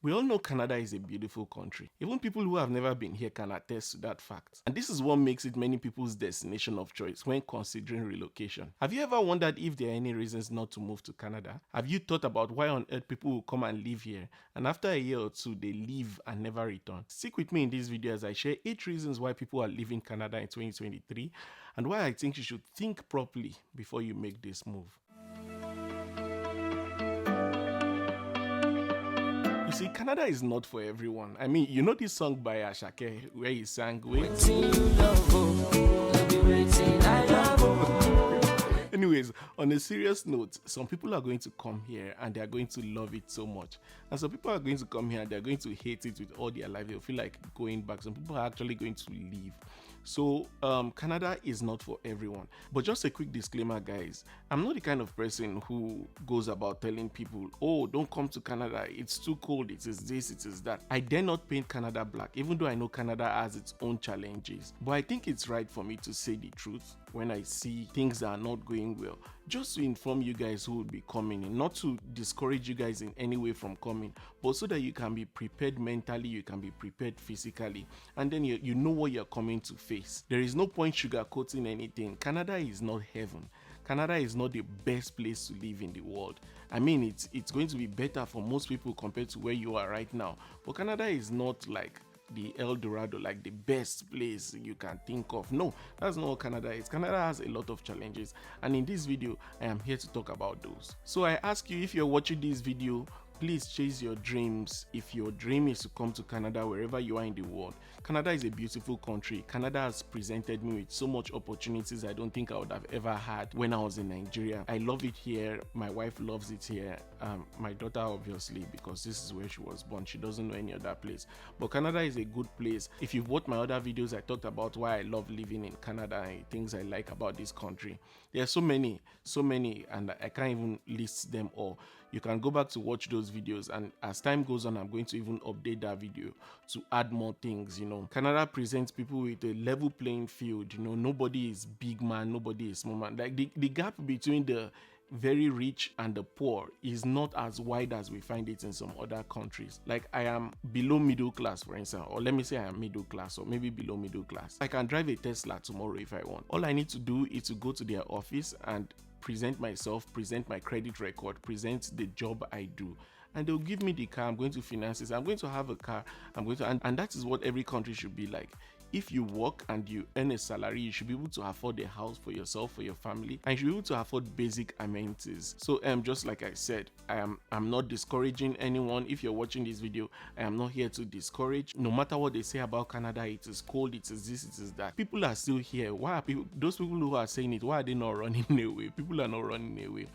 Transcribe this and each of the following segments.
We all know Canada is a beautiful country. Even people who have never been here can attest to that fact. And this is what makes it many people's destination of choice when considering relocation. Have you ever wondered if there are any reasons not to move to Canada? Have you thought about why on earth people will come and live here and after a year or two they leave and never return? Stick with me in this video as I share 8 reasons why people are leaving Canada in 2023 and why I think you should think properly before you make this move. You see, Canada is not for everyone. I mean, you know this song by Ashake where he sang, Anyways, on a serious note, some people are going to come here and they are going to love it so much. And some people are going to come here and they're going to hate it with all their life. They'll feel like going back. Some people are actually going to leave. So Canada is not for everyone. But just a quick disclaimer, guys. I'm not the kind of person who goes about telling people, oh, don't come to Canada. It's too cold. It is this, it is that. I dare not paint Canada black, even though I know Canada has its own challenges. But I think it's right for me to say the truth when I see things that are not going well. Just to inform you guys who will be coming in, not to discourage you guys in any way from coming, but so that you can be prepared mentally, you can be prepared physically, and then you know what you're coming to face. There is no point sugarcoating anything. Canada is not heaven. Canada is not the best place to live in the world. I mean, it's going to be better for most people compared to where you are right now, but Canada is not like the El Dorado, like the best place you can think of. No, that's not what Canada is. Canada has a lot of challenges, and in this video I am here to talk about those. So I ask you, if you're watching this video, please chase your dreams. If your dream is to come to Canada, wherever you are in the world, Canada is a beautiful country. Canada has presented me with so much opportunities I don't think I would have ever had when I was in Nigeria. I love it here. My wife loves it here. My daughter, obviously, because this is where she was born. She doesn't know any other place. But Canada is a good place. If you've watched my other videos, I talked about why I love living in Canada and things I like about this country. There are so many, and I can't even list them all. You can go back to watch those videos, and as time goes on, I'm going to even update that video to add more things. Canada presents people with a level playing field. Nobody is big man, nobody is small man. Like the gap between the very rich and the poor is not as wide as we find it in some other countries. Like, I am below middle class, for instance, or let me say I am middle class, or maybe below middle class. I can drive a Tesla tomorrow if I want. All I need to do is to go to their office and present myself, present my credit record, present the job I do, and they'll give me the car. I'm going to finance it. I'm going to have a car. And that is what every country should be like. If you work and you earn a salary, you should be able to afford a house for yourself, for your family, and you should be able to afford basic amenities. So just like I said, I'm not discouraging anyone. If you're watching this video, I am not here to discourage. No matter what they say about Canada, it is cold, it is this, it is that. People are still here. Why are those people who are saying it, why are they not running away? People are not running away.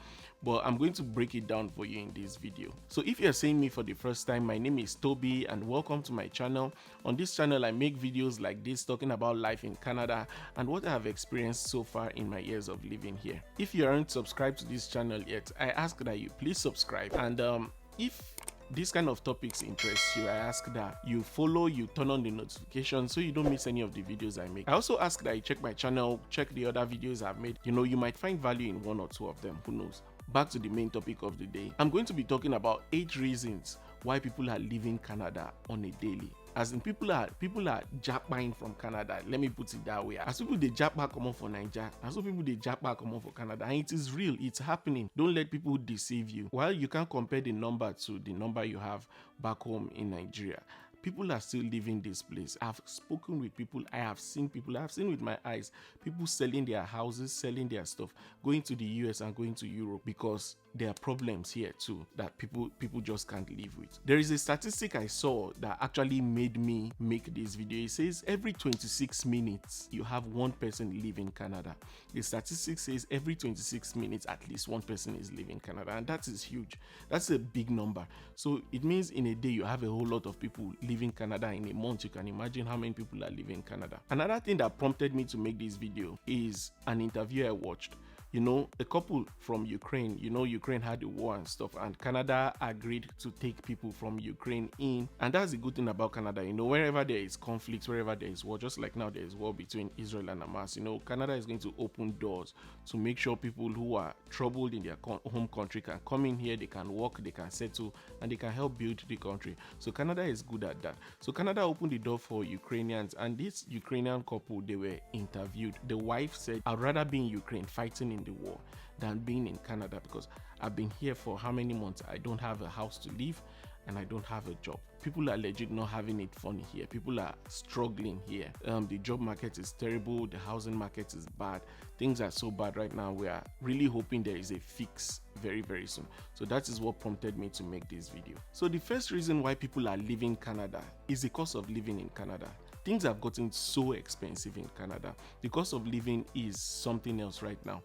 But I'm going to break it down for you in this video. So if you're seeing me for the first time, my name is Toby and welcome to my channel. On this channel, I make videos like this talking about life in Canada and what I have experienced so far in my years of living here. If you aren't subscribed to this channel yet, I ask that you please subscribe. And if this kind of topics interest you, I ask that you follow, you turn on the notifications so you don't miss any of the videos I make. I also ask that you check my channel, check the other videos I've made. You might find value in one or two of them, who knows. Back to the main topic of the day. I'm going to be talking about 8 reasons why people are leaving Canada on a daily. As in, people are jackpotting from Canada. Let me put it that way. As people they jackpot come on for Nigeria, as people they jackpot come on for Canada, and it is real. It's happening. Don't let people deceive you. While you can't compare the number to the number you have back home in Nigeria, people are still leaving this place. I've spoken with people, I have seen with my eyes, people selling their houses, selling their stuff, going to the US and going to Europe because there are problems here too that people just can't live with. There is a statistic I saw that actually made me make this video. It says every 26 minutes you have one person leaving Canada. The statistic says every 26 minutes at least one person is leaving Canada, and that is huge. That's a big number. So it means in a day you have a whole lot of people leaving Canada. In a month you can imagine how many people are leaving Canada. Another thing that prompted me to make this video is an interview I watched A couple from Ukraine, Ukraine had the war and stuff, and Canada agreed to take people from Ukraine in. And that's the good thing about Canada. Wherever there is conflict, wherever there is war, just like now there is war between Israel and Hamas, Canada is going to open doors to make sure people who are troubled in their home country can come in here, they can work, they can settle, and they can help build the country. So Canada is good at that. So Canada opened the door for Ukrainians, and this Ukrainian couple, they were interviewed. The wife said, I'd rather be in Ukraine fighting in the war than being in Canada, because I've been here for how many months? I don't have a house to live and I don't have a job. People are legit not having it funny here. People are struggling here. The job market is terrible. The housing market is bad. Things are so bad right now. We are really hoping there is a fix very, very soon. So that is what prompted me to make this video. So the first reason why people are leaving Canada is the cost of living in Canada. Things have gotten so expensive in Canada. The cost of living is something else right now.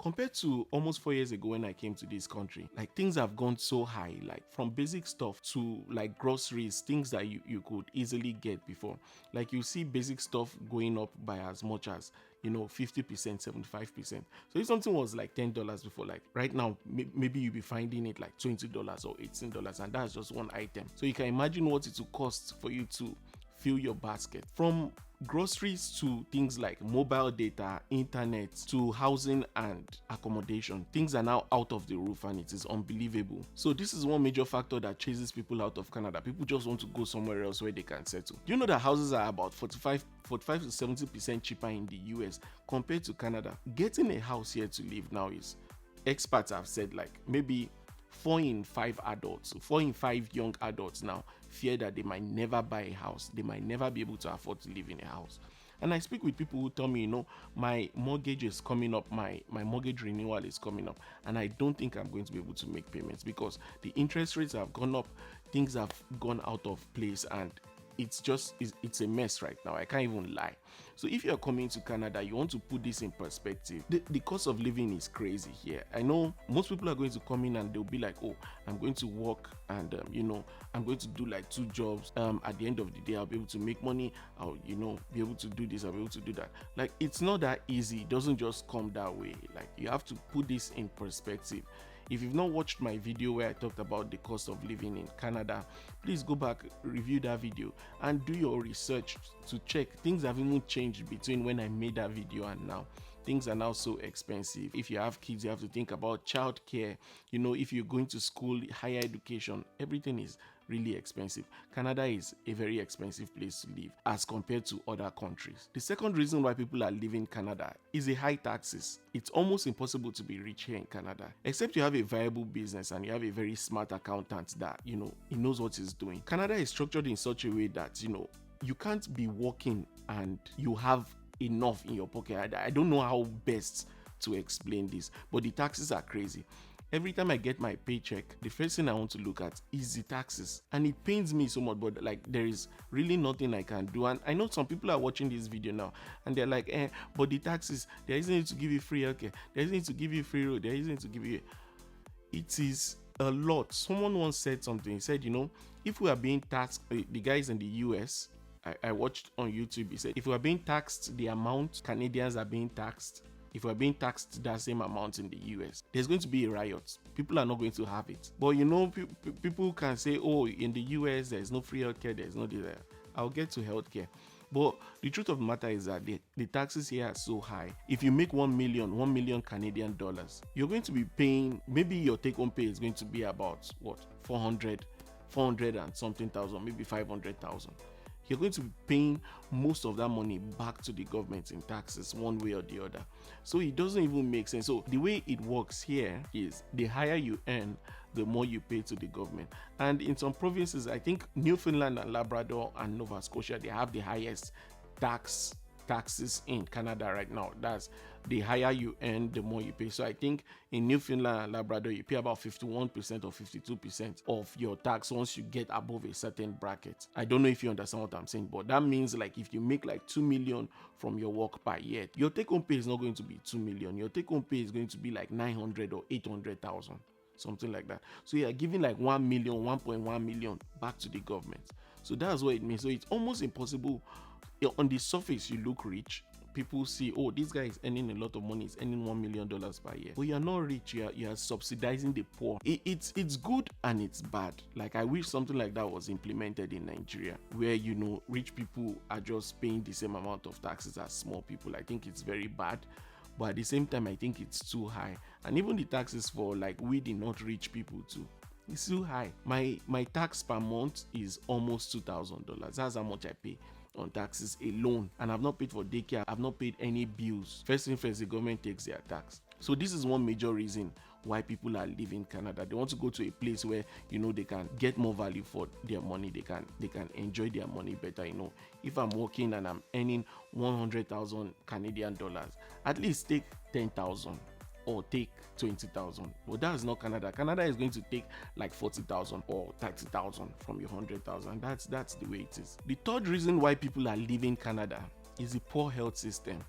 Compared to almost 4 years ago when I came to this country, like things have gone so high, like from basic stuff to like groceries, things that you could easily get before. Like you see basic stuff going up by as much as 50%, 75%. So if something was like $10 before, like right now, maybe you'll be finding it like $20 or $18, and that's just one item. So you can imagine what it will cost for you to fill your basket. From groceries to things like mobile data, internet, to housing and accommodation, things are now out of the roof, and it is unbelievable. So this is one major factor that chases people out of Canada. People just want to go somewhere else where they can settle. You know that houses are about 45 to 70% cheaper in the US compared to Canada. Getting a house here to live now is, experts have said, like maybe 4 in 5 adults, 4 in 5 young adults now fear that they might never buy a house. They might never be able to afford to live in a house. And I speak with people who tell me, my mortgage is coming up, my mortgage renewal is coming up, and I don't think I'm going to be able to make payments because the interest rates have gone up, things have gone out of place, and it's a mess right now. I can't even lie. So if you're coming to Canada, you want to put this in perspective. The cost of living is crazy here. I know most people are going to come in and they'll be like, oh, I'm going to work and I'm going to do like 2 jobs. At the end of the day, I'll be able to make money. I'll be able to do this, I'll be able to do that. Like, it's not that easy. It doesn't just come that way. Like, you have to put this in perspective. If you've not watched my video where I talked about the cost of living in Canada, please go back, review that video, and do your research to check. Things have even changed between when I made that video and now. Things are now so expensive. If you have kids, you have to think about childcare. If you're going to school, higher education, everything is really expensive. Canada is a very expensive place to live as compared to other countries. The second reason why people are leaving Canada is the high taxes. It's almost impossible to be rich here in Canada, except you have a viable business and you have a very smart accountant that, he knows what he's doing. Canada is structured in such a way that, you can't be working and you have enough in your pocket. I don't know how best to explain this, but the taxes are crazy. Every time I get my paycheck, the first thing I want to look at is the taxes, and it pains me so much, but like there is really nothing I can do. And I know some people are watching this video now and they're like, but the taxes, there isn't it to give you free healthcare, there isn't it to give you free road, there isn't it to give you. It is a lot. Someone once said something. He said, if we are being taxed, the guys in the US, I watched on YouTube, he said, if we are being taxed the amount Canadians are being taxed, if we're being taxed that same amount in the US, there's going to be a riot. People are not going to have it. But people can say, oh, in the US, there's no free healthcare, there's no this. I'll get to healthcare. But the truth of the matter is that the taxes here are so high. If you make 1 million Canadian dollars, you're going to be paying, maybe your take-home pay is going to be about, 400 and something thousand, maybe 500,000. You're going to be paying most of that money back to the government in taxes one way or the other. So it doesn't even make sense. So the way it works here is the higher you earn, the more you pay to the government. And in some provinces, I think Newfoundland and Labrador and Nova Scotia, they have the highest taxes in Canada right now. That's the higher you earn, the more you pay. So I think in Newfoundland and Labrador, you pay about 51% or 52% of your tax once you get above a certain bracket. I don't know if you understand what I'm saying, but that means like if you make like 2 million from your work per year, your take-home pay is not going to be 2 million. Your take-home pay is going to be like 900 or 800,000, something like that. So you're giving like 1 million, 1.1 million back to the government. So that's what it means. So it's almost impossible. On the surface, you look rich, people see, oh, this guy is earning a lot of money, he's earning $1 million per year, but you're not rich, you're subsidizing the poor. It's good and it's bad. Like, I wish something like that was implemented in Nigeria, where, you know, rich people are just paying the same amount of taxes as small people. I think it's very bad, but at the same time, I think it's too high. And even the taxes for like we the not rich people too, it's too high. My tax per month is almost $2,000. That's how much I pay on taxes alone, and I've not paid for daycare, I've not paid any bills. First thing first, the government takes their tax. So this is one major reason why people are leaving Canada. They want to go to a place where, you know, they can get more value for their money, they can enjoy their money better. You know, if I'm working and I'm earning 100,000 Canadian dollars, at least take 10,000 or take 20,000. But that's not Canada. Canada is going to take like 40,000 or 30,000 from your 100,000. That's the way it is. The third reason why people are leaving Canada is the poor health system.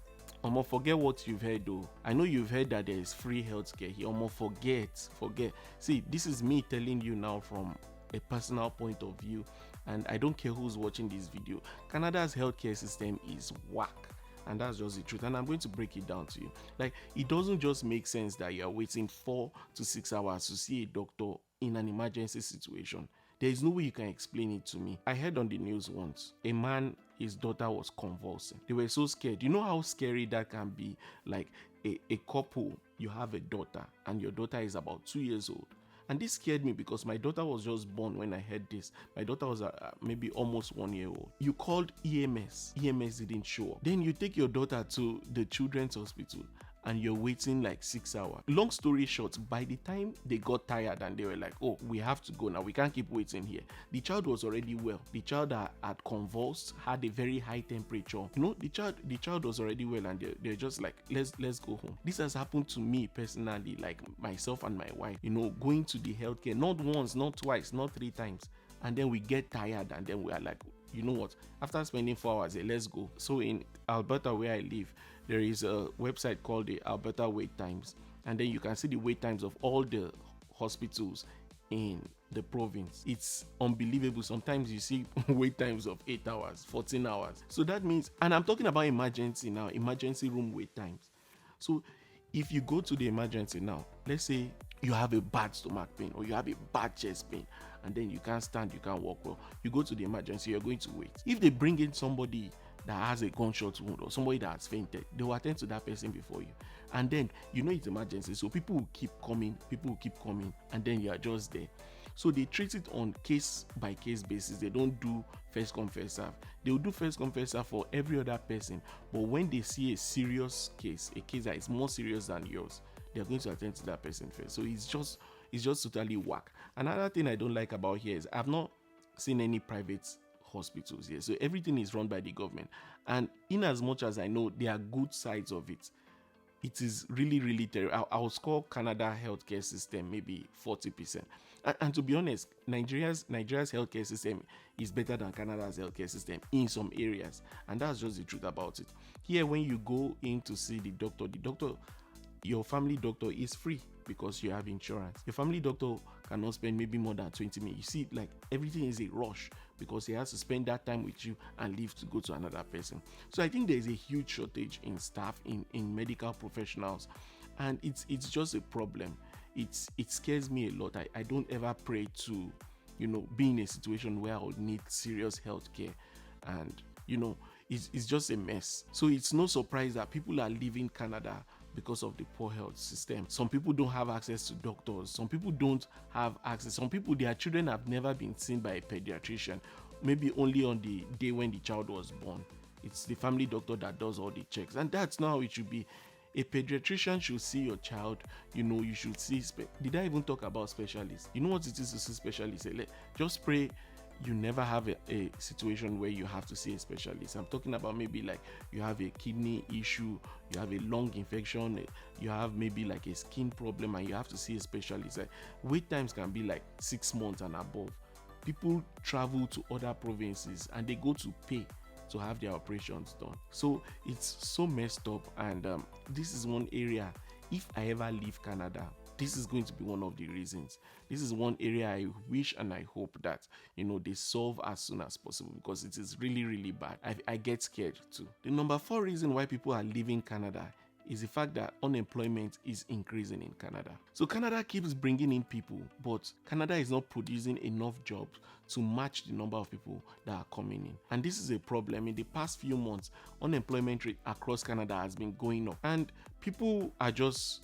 Forget what you've heard though. I know you've heard that there is free healthcare here. Forget. See, this is me telling you now from a personal point of view, and I don't care who's watching this video. Canada's healthcare system is whack. And that's just the truth, and I'm going to break it down to you. Like, it doesn't just make sense that you're waiting 4 to 6 hours to see a doctor in an emergency situation. There is no way you can explain it to me. I heard on the news once, a man, his daughter was convulsing. They were so scared. You know how scary that can be? Like, a couple, you have a daughter and your daughter is about 2 years old. And this scared me because my daughter was just born when I heard this. My daughter was maybe almost 1 year old. You called EMS. EMS didn't show up. Then you take your daughter to the children's hospital and you're waiting like 6 hours. Long story short, by the time they got tired and they were like, oh, we have to go now, we can't keep waiting here, the child was already well. The child had convulsed, had a very high temperature. You know, the child was already well, and they're just like, let's go home. This has happened to me personally, like myself and my wife, you know, going to the healthcare, not once, not twice, not 3 times. And then we get tired and then we are like, you know what, after spending 4 hours, let's go. So in Alberta, where I live, there is a website called the Alberta Wait Times, and then you can see the wait times of all the hospitals in the province. It's unbelievable. Sometimes you see wait times of 8 hours, 14 hours. So that means, and I'm talking about emergency now, emergency room wait times. So if you go to the emergency now, let's say you have a bad stomach pain or you have a bad chest pain, and then you can't stand, you can't walk well, you go to the emergency, you're going to wait. If they bring in somebody that has a gunshot wound or somebody that has fainted, they will attend to that person before you. And then, you know, it's emergency, so people will keep coming, and then you are just there. So they treat it on case by case basis. They don't do first come first serve. They will do first come first serve for every other person, but when they see a serious case, a case that is more serious than yours, they're going to attend to that person first. So it's just totally whack. Another thing I don't like about here is I've not seen any private hospitals here. So everything is run by the government. And in as much as I know there are good sides of it, it is really, really terrible. I'll score Canada healthcare system maybe 40%. And to be honest, Nigeria's healthcare system is better than Canada's healthcare system in some areas. And that's just the truth about it. Here, when you go in to see the doctor, your family doctor is free because you have insurance. Your family doctor cannot spend maybe more than 20 minutes. You see, like, everything is a rush because he has to spend that time with you and leave to go to another person. So I think there is a huge shortage in staff, in medical professionals, and it's just a problem. It scares me a lot. I don't ever pray to, you know, be in a situation where I would need serious health care, and, you know, it's just a mess. So it's no surprise that people are leaving Canada because of the poor health system. Some people don't have access to doctors. Some people don't have access. Some people, their children have never been seen by a pediatrician, maybe only on the day when the child was born. It's the family doctor that does all the checks, and that's not how it should be. A pediatrician should see your child. You know, you should see. Did I even talk about specialists? You know what it is to see specialists? Just pray you never have a situation where you have to see a specialist. I'm talking about maybe like you have a kidney issue, you have a lung infection, you have maybe like a skin problem, and you have to see a specialist. Wait times can be like 6 months and above. People travel to other provinces and they go to pay to have their operations done. So it's so messed up, and this is one area, if I ever leave Canada, this is going to be one of the reasons. This is one area I wish and I hope that, they solve as soon as possible, because it is really, really bad. I get scared too. The number 4 reason why people are leaving Canada is the fact that unemployment is increasing in Canada. So Canada keeps bringing in people, but Canada is not producing enough jobs to match the number of people that are coming in. And this is a problem. In the past few months, unemployment rate across Canada has been going up. And people are just,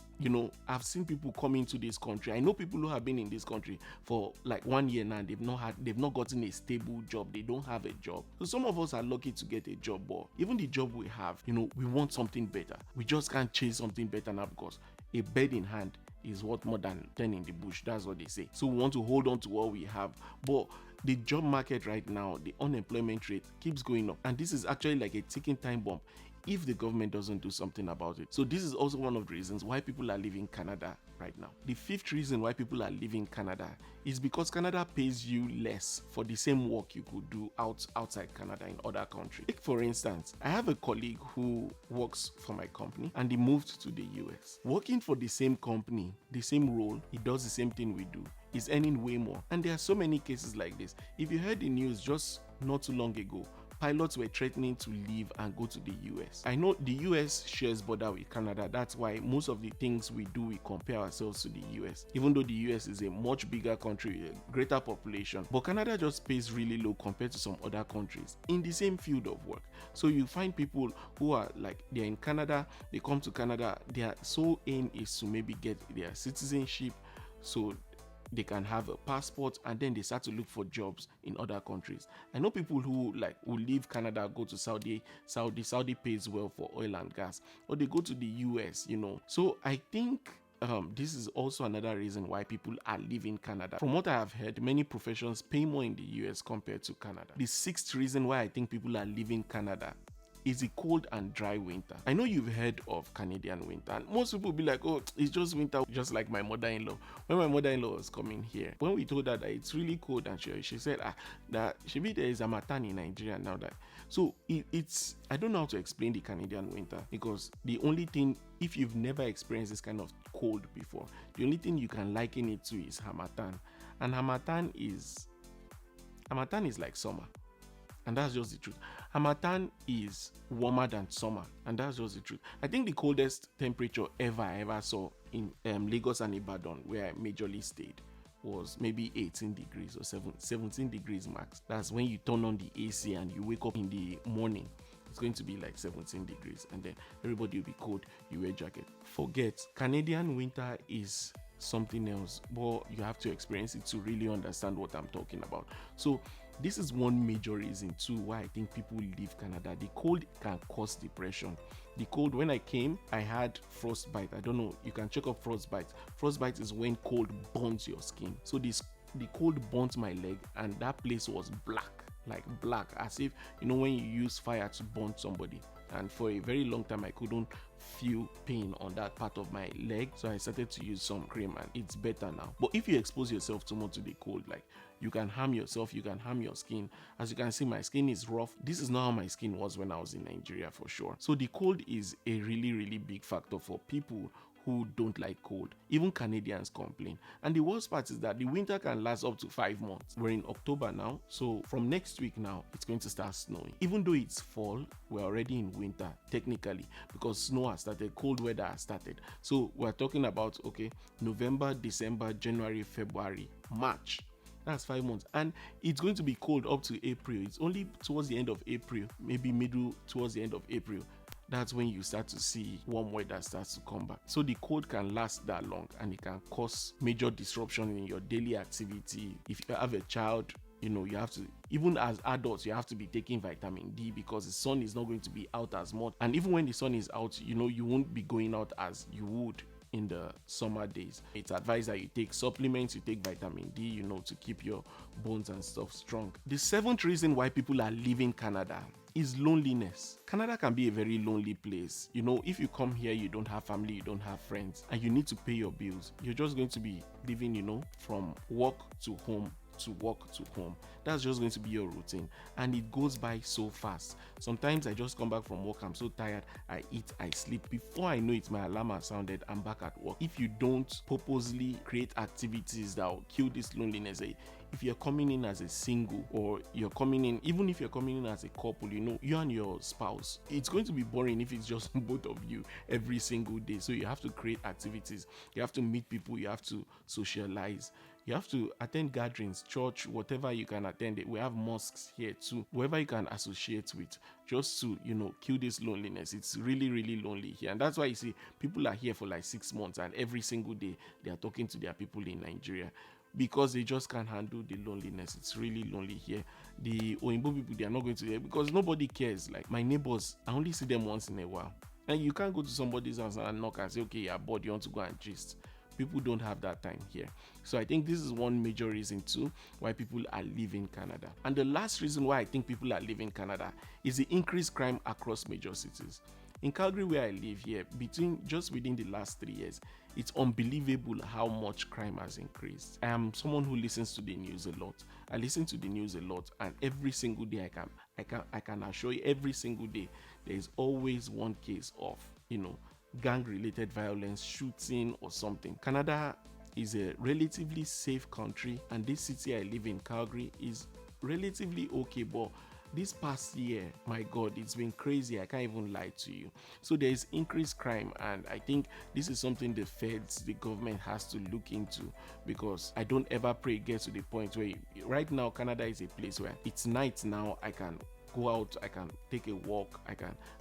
I've seen people come into this country. I know people who have been in this country for like 1 year now, and they've not gotten a stable job. They don't have a job. So some of us are lucky to get a job, but even the job we have, we want something better. We just can't chase something better now, because a bird in hand is worth more than 10 in the bush. That's what they say. So we want to hold on to what we have. But the job market right now, the unemployment rate keeps going up. And this is actually like a ticking time bomb if the government doesn't do something about it. So this is also one of the reasons why people are leaving Canada right now. The 5th reason why people are leaving Canada is because Canada pays you less for the same work you could do outside Canada in other countries. Like for instance, I have a colleague who works for my company and he moved to the US. Working for the same company, the same role, he does the same thing we do. He's earning way more. And there are so many cases like this. If you heard the news just not too long ago, pilots were threatening to leave and go to the US. I know the US shares border with Canada. That's why most of the things we do, we compare ourselves to the US. Even though the US is a much bigger country with a greater population. But Canada just pays really low compared to some other countries in the same field of work. So you find people who are like, they're in Canada, they come to Canada, their sole aim is to maybe get their citizenship, so they can have a passport, and then they start to look for jobs in other countries. I know people who leave Canada, go to Saudi pays well for oil and gas, or they go to the US, So I think this is also another reason why people are leaving Canada. From what I have heard, many professions pay more in the US compared to Canada. The 6th reason why I think people are leaving Canada is the cold and dry winter. I know you've heard of Canadian winter, and most people will be like, oh, it's just winter, just like my mother-in-law. When my mother-in-law was coming here, when we told her that it's really cold, and she said that there is a matan in Nigeria now. That so it's I don't know how to explain the Canadian winter, because the only thing, if you've never experienced this kind of cold before, the only thing you can liken it to is harmattan. And harmattan is like summer. And that's just the truth. Harmattan is warmer than summer, and that's just the truth. I think the coldest temperature I ever saw in Lagos and Ibadan, where I majorly stayed, was maybe 18 degrees or 17 degrees max. That's when you turn on the AC and you wake up in the morning. It's going to be like 17 degrees, and then everybody will be cold. You wear jacket. Forget, Canadian winter is something else, but you have to experience it to really understand what I'm talking about. So this is one major reason too why I think people leave Canada. The cold can cause depression. The cold, when I came, I had frostbite. I don't know, you can check up frostbite. Frostbite is when cold burns your skin. So the cold burnt my leg, and that place was black, as if when you use fire to burn somebody. And for a very long time I couldn't feel pain on that part of my leg, so I started to use some cream, and it's better now. But if you expose yourself too much to the cold, you can harm yourself, you can harm your skin. As you can see, my skin is rough. This is not how my skin was when I was in Nigeria, for sure. So the cold is a really, really big factor for people who don't like cold. Even Canadians complain. And the worst part is that the winter can last up to 5 months. We're in October now, so from next week now, it's going to start snowing. Even though it's fall, we're already in winter, technically, because snow has started, cold weather has started. So we're talking about, November, December, January, February, March. That's 5 months. And it's going to be cold up to April. It's only towards the end of April, maybe middle towards the end of April, that's when you start to see warm weather starts to come back. So the cold can last that long, and it can cause major disruption in your daily activity. If you have a child, you have to, even as adults, you have to be taking vitamin D, because the sun is not going to be out as much. And even when the sun is out, you won't be going out as you would in the summer days. It's advised that you take supplements, you take vitamin D, to keep your bones and stuff strong. The 7th reason why people are leaving Canada is loneliness. Canada can be a very lonely place. If you come here, you don't have family, you don't have friends, and you need to pay your bills. You're just going to be living, from work to home to work to home. That's just going to be your routine, and it goes by so fast. Sometimes I just come back from work, I'm so tired, I eat, I sleep. Before I know it, my alarm has sounded, I'm back at work. If you don't purposely create activities that will kill this loneliness, if you're coming in as a single, or you're coming in, even if you're coming in as a couple, you and your spouse, it's going to be boring if it's just both of you every single day. So you have to create activities, you have to meet people, you have to socialize, you have to attend gatherings, church, whatever you can attend. We have mosques here too, whoever you can associate with, just to kill this loneliness. It's really, really lonely here, and that's why you see people are here for like 6 months, and every single day they are talking to their people in Nigeria, because they just can't handle the loneliness. It's really lonely here. The Oyinbo people, they are not going to here because nobody cares. Like my neighbors, I only see them once in a while, and you can't go to somebody's house and knock and say, okay, you're bored, you want to go and gist. People don't have that time here. So I think this is one major reason too why people are leaving Canada. And the last reason why I think people are leaving Canada is the increased crime across major cities. In Calgary, where I live here, within the last 3 years, it's unbelievable how much crime has increased. I am someone who listens to the news a lot. I listen to the news a lot, and every single day I can assure you, every single day there is always one case of gang-related violence, shooting or something. Canada is a relatively safe country, and this city I live in, Calgary, is relatively okay, but this past year, my God, it's been crazy. I can't even lie to you. So there is increased crime, and I think this is something the feds, the government has to look into, because I don't ever pray it gets to the point where right now Canada is a place where it's night now, I can go out, I can take a walk,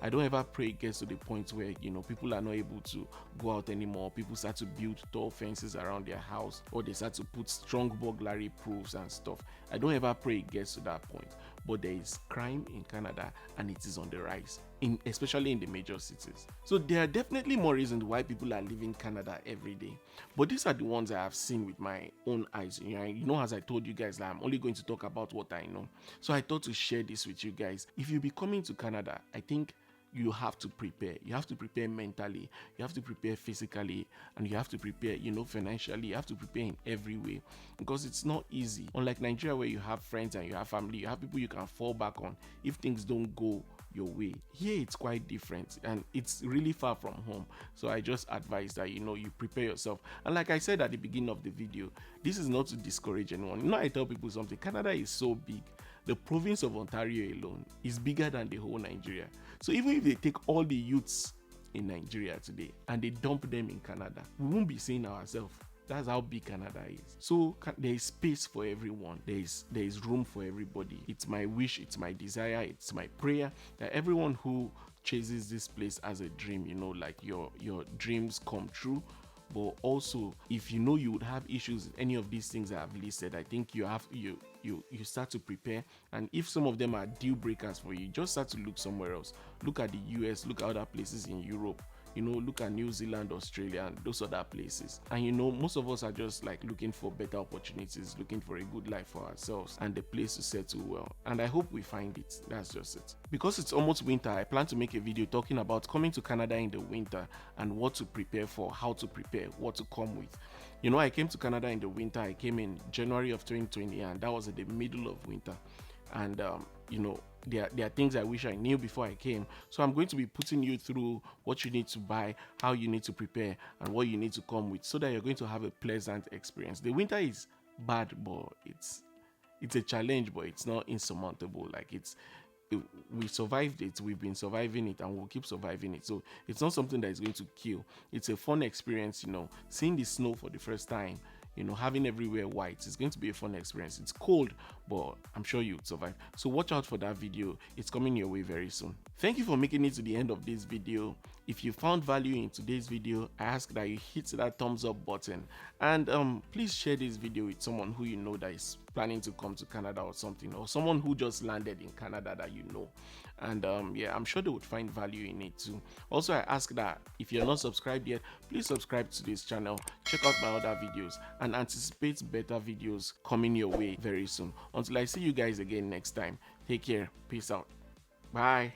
I don't ever pray it gets to the point where people are not able to go out anymore. People start to build tall fences around their house, or they start to put strong burglary proofs and stuff. I don't ever pray it gets to that point, but there is crime in Canada, and it is on the rise, especially in the major cities. So there are definitely more reasons why people are leaving Canada every day, but these are the ones I have seen with my own eyes. As I told you guys, that I'm only going to talk about what I know. So I thought to share this with you guys. If you be coming to Canada, I think you have to prepare. You have to prepare mentally, you have to prepare physically, and you have to prepare, financially. You have to prepare in every way, because it's not easy. Unlike Nigeria, where you have friends and you have family, you have people you can fall back on if things don't go your way. Here it's quite different, and it's really far from home. So I just advise that you prepare yourself. And like I said at the beginning of the video, this is not to discourage anyone. I tell people something. Canada is so big. The province of Ontario alone is bigger than the whole Nigeria. So even if they take all the youths in Nigeria today and they dump them in Canada, we won't be seeing ourselves. That's how big Canada is. So there is space for everyone. There is room for everybody. It's my wish, it's my desire, it's my prayer that everyone who chases this place as a dream, like your dreams come true. But also, if you would have issues with any of these things I have listed, I think you start to prepare. And if some of them are deal breakers for you, just start to look somewhere else. Look at the US, look at other places in Europe. Look at New Zealand, Australia, and those other places. And most of us are just like looking for better opportunities, looking for a good life for ourselves and a place to settle well. And I hope we find it. That's just it. Because it's almost winter, I plan to make a video talking about coming to Canada in the winter and what to prepare for, how to prepare, what to come with. I came to Canada in the winter. I came in January of 2020, and that was in the middle of winter. And there are things I wish I knew before I came. So I'm going to be putting you through what you need to buy, how you need to prepare, and what you need to come with, so that you're going to have a pleasant experience. The winter is bad, but it's a challenge, but it's not insurmountable. We survived it, we've been surviving it, and we'll keep surviving it. So it's not something that is going to kill. It's a fun experience, seeing the snow for the first time, having everywhere white. It's going to be a fun experience. It's cold, but I'm sure you'll survive. So watch out for that video. It's coming your way very soon. Thank you for making it to the end of this video. If you found value in today's video, I ask that you hit that thumbs up button, and please share this video with someone who that is planning to come to Canada or something, or someone who just landed in Canada that and I'm sure they would find value in it too. Also, I ask that if you're not subscribed yet, please subscribe to this channel, check out my other videos, and anticipate better videos coming your way very soon. Until I see you guys again next time, take care, peace out, bye.